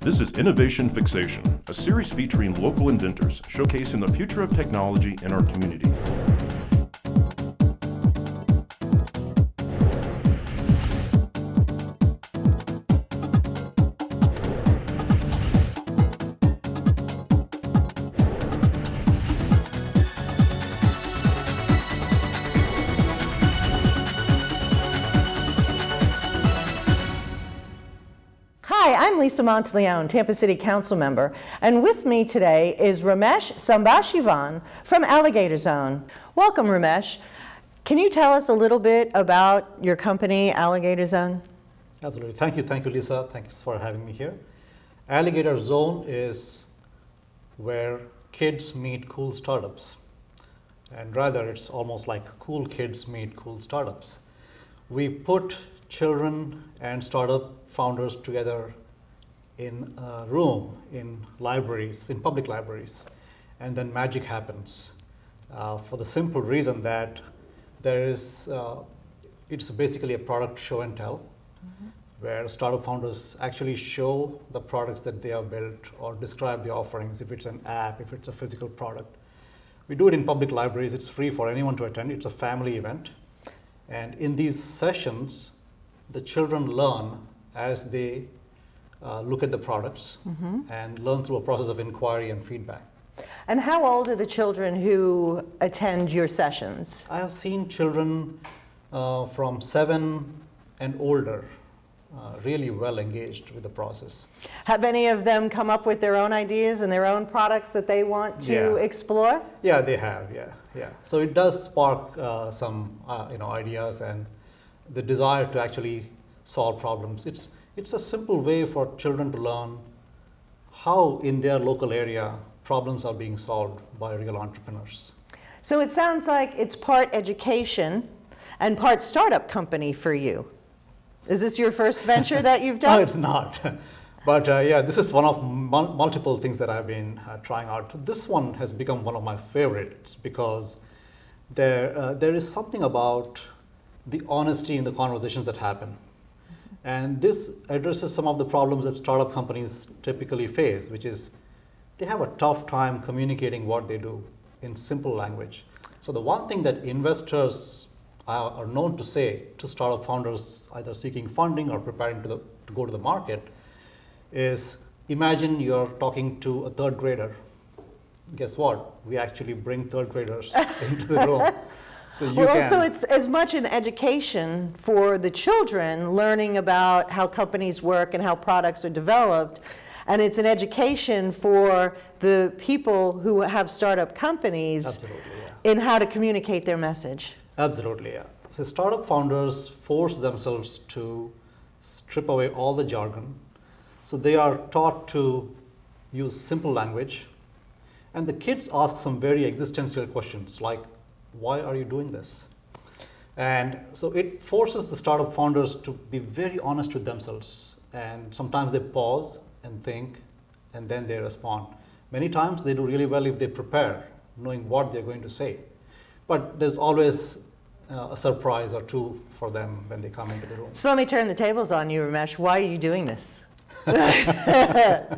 This is Innovation Fixation, a series featuring local inventors showcasing the future of technology in our community. Hi, I'm Lisa Monteleone, Tampa City Council member, and with me today is Ramesh Sambashivan from Alligator Zone. Welcome, Ramesh. Can you tell us a little bit about your company, Alligator Zone? Absolutely. Thank you, Lisa. Thanks for having me here. Alligator Zone is where kids meet cool startups. And rather, it's almost like cool kids meet cool startups. We put children and startup founders together in a room, in libraries, in public libraries, and then magic happens for the simple reason that it's basically a product show and tell, where startup founders actually show the products that they have built or describe the offerings, if it's an app, if it's a physical product. We do it in public libraries. It's free for anyone to attend. It's a family event. And in these sessions, the children learn as they look at the products and learn through a process of inquiry and feedback. And how old are the children who attend your sessions? I have seen children from 7 and older really well engaged with the process. Have any of them come up with their own ideas and their own products that they want to explore? Yeah, they have, yeah. So it does spark some ideas and the desire to actually solve problems. It's a simple way for children to learn how in their local area problems are being solved by real entrepreneurs. So it sounds like it's part education and part startup company for you. Is this your first venture that you've done? No, it's not. But this is one of multiple things that I've been trying out. This one has become one of my favorites because there is something about the honesty in the conversations that happen. And this addresses some of the problems that startup companies typically face, which is they have a tough time communicating what they do in simple language. So the one thing that investors are known to say to startup founders, either seeking funding or preparing to go to the market, is imagine you're talking to a third grader. Guess what? We actually bring third graders into the room. So it's as much an education for the children, learning about how companies work and how products are developed, and it's an education for the people who have startup companies in how to communicate their message. Absolutely, yeah. So startup founders force themselves to strip away all the jargon. So they are taught to use simple language, and the kids ask some very existential questions like, why are you doing this? And so it forces the startup founders to be very honest with themselves. And sometimes they pause and think, and then they respond. Many times they do really well if they prepare, knowing what they're going to say. But there's always a surprise or two for them when they come into the room. So let me turn the tables on you, Ramesh. Why are you doing this? I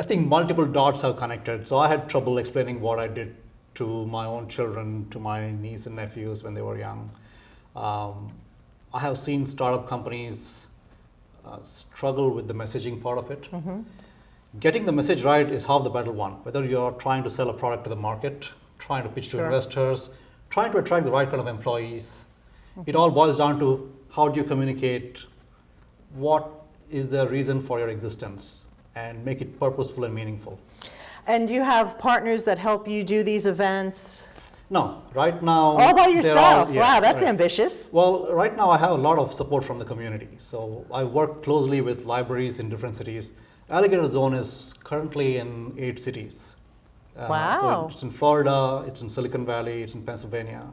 think multiple dots are connected. So I had trouble explaining what I did to my own children, to my niece and nephews when they were young. I have seen startup companies struggle with the messaging part of it. Getting the message right is half the battle won. Whether you're trying to sell a product to the market, trying to pitch to investors, trying to attract the right kind of employees, it all boils down to how do you communicate what is the reason for your existence and make it purposeful and meaningful. And you have partners that help you do these events? No, right now. All by yourself? Wow, that's ambitious. Well, right now I have a lot of support from the community. So I work closely with libraries in different cities. Alligator Zone is currently in 8 cities. Wow. So it's in Florida, it's in Silicon Valley, it's in Pennsylvania.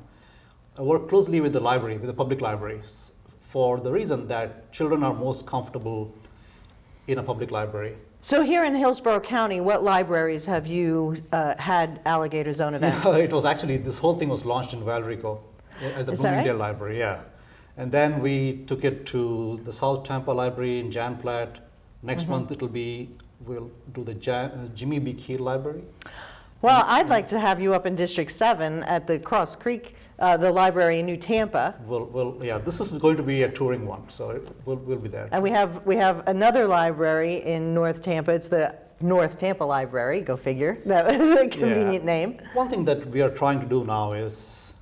I work closely with the library, with the public libraries, for the reason that children are most comfortable in a public library. So here in Hillsborough County, what libraries have you had Alligator Zone events? It was actually, this whole thing was launched in Valrico at the Bloomingdale Library, And then we took it to the South Tampa Library in Jan Platte, Next month we'll do the Jimmy B. Keel Library. Well, I'd like to have you up in District 7 at the Cross Creek, the library in New Tampa. Yeah, this is going to be a touring one, so we'll be there. And we have another library in North Tampa. It's the North Tampa Library, go figure. That was a convenient name. One thing that we are trying to do now is,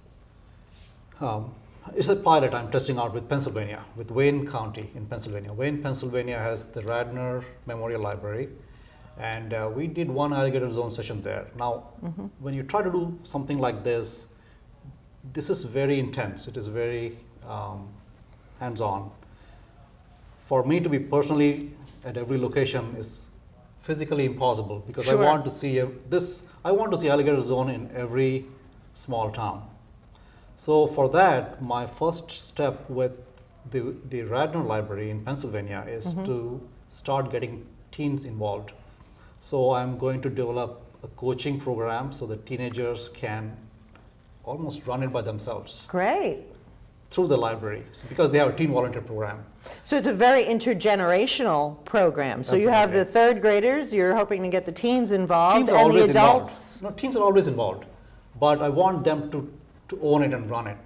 it's a pilot I'm testing out with Pennsylvania, with Wayne County in Pennsylvania. Wayne, Pennsylvania has the Radnor Memorial Library, and we did one Alligator Zone session there. Now, when you try to do something like this is very intense. It is very hands-on. For me to be personally at every location is physically impossible, because Sure. I want to see Alligator Zone in every small town. So for that, my first step with the Radnor Library in Pennsylvania is to start getting teens involved. So I'm going to develop a coaching program so that teenagers can almost run it by themselves Great. through the library, because they have a teen volunteer program. So it's a very intergenerational program. So you have the third graders, you're hoping to get the teens involved, Teens are and the always adults. involved. No, teens are always involved, but I want them to own it and run it.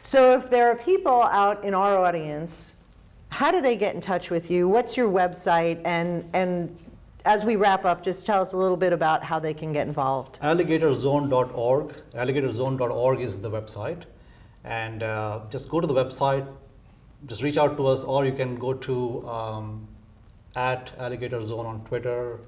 So if there are people out in our audience, how do they get in touch with you? What's your website? And as we wrap up, just tell us a little bit about how they can get involved. Alligatorzone.org. Alligatorzone.org is the website. And just go to the website, just reach out to us, or you can go to at Alligator Zone on Twitter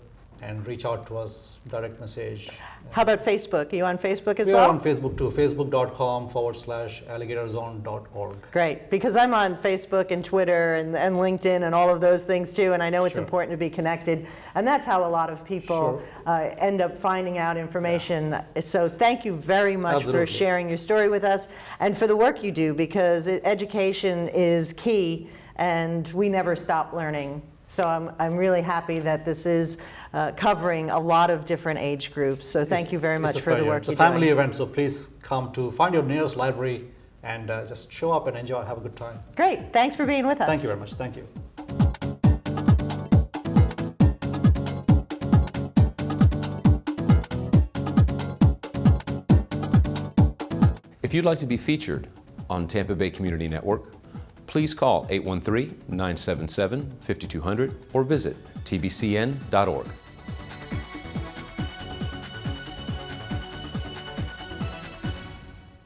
and reach out to us, direct message. How about Facebook? Are you on Facebook as We well? are on Facebook too, facebook.com/alligatorzone.org. Great, because I'm on Facebook and Twitter and LinkedIn and all of those things too, and I know it's important to be connected. And that's how a lot of people end up finding out information. So thank you very much for sharing your story with us and for the work you do, because education is key and we never stop learning. So I'm really happy that this is covering a lot of different age groups. So thank you very much for the work you're doing. It's a family event, so please come to find your nearest library and just show up and enjoy, have a good time. Great, thanks for being with us. Thank you very much, thank you. If you'd like to be featured on Tampa Bay Community Network, please call 813-977-5200 or visit tbcn.org.